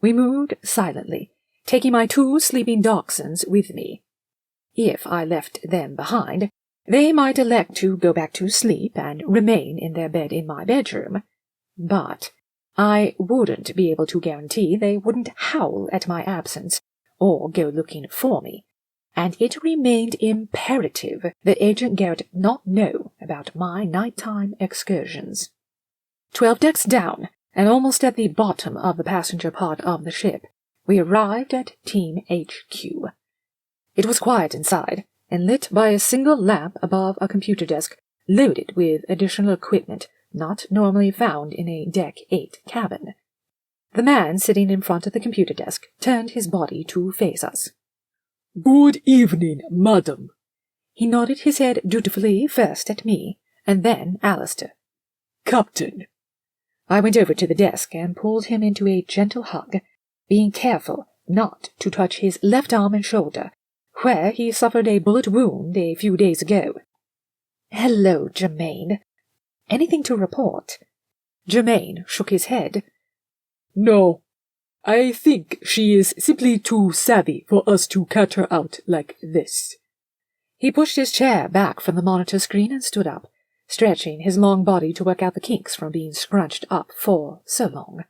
We moved silently, taking my 2 sleeping dachshunds with me. If I left them behind, they might elect to go back to sleep and remain in their bed in my bedroom, but I wouldn't be able to guarantee they wouldn't howl at my absence or go looking for me, and it remained imperative that Agent Garrett not know about my nighttime excursions. 12 decks down, and almost at the bottom of the passenger part of the ship, we arrived at Team HQ. It was quiet inside, and lit by a single lamp above a computer desk loaded with additional equipment not normally found in a Deck 8 cabin. The man sitting in front of the computer desk turned his body to face us. "Good evening, madam." He nodded his head dutifully first at me, and then Alistair. "Captain." I went over to the desk and pulled him into a gentle hug, being careful not to touch his left arm and shoulder, where he suffered a bullet wound a few days ago. "Hello, Germaine. Anything to report?" Germaine shook his head. "No. I think she is simply too savvy for us to cut her out like this." He pushed his chair back from the monitor screen and stood up, stretching his long body to work out the kinks from being scrunched up for so long.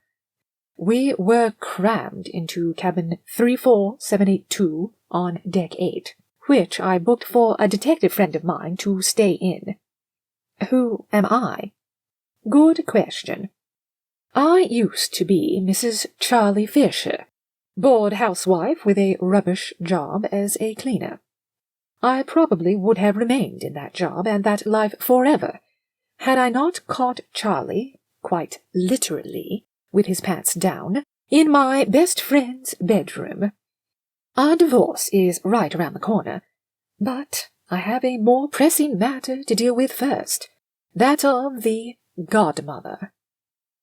We were crammed into cabin 34782 on Deck 8, which I booked for a detective friend of mine to stay in. Who am I? Good question. I used to be Mrs. Charlie Fisher, bored housewife with a rubbish job as a cleaner. I probably would have remained in that job and that life forever, had I not caught Charlie, quite literally, with his pants down, in my best friend's bedroom. Our divorce is right around the corner, but I have a more pressing matter to deal with first, that of the Godmother.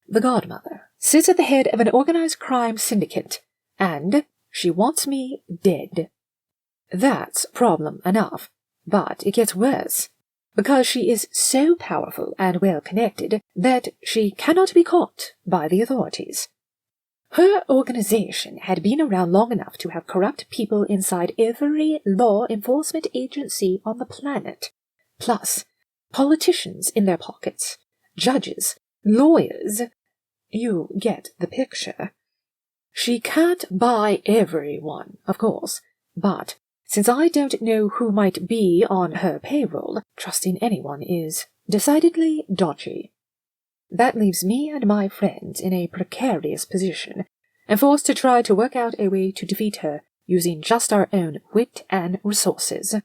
The Godmother sits at the head of an organized crime syndicate, and she wants me dead. That's problem enough, but it gets worse, because she is so powerful and well-connected that she cannot be caught by the authorities. Her organization had been around long enough to have corrupt people inside every law enforcement agency on the planet, plus politicians in their pockets, judges, lawyers. You get the picture. She can't buy everyone, of course, but since I don't know who might be on her payroll, trusting anyone is decidedly dodgy. That leaves me and my friends in a precarious position, and forced to try to work out a way to defeat her using just our own wit and resources.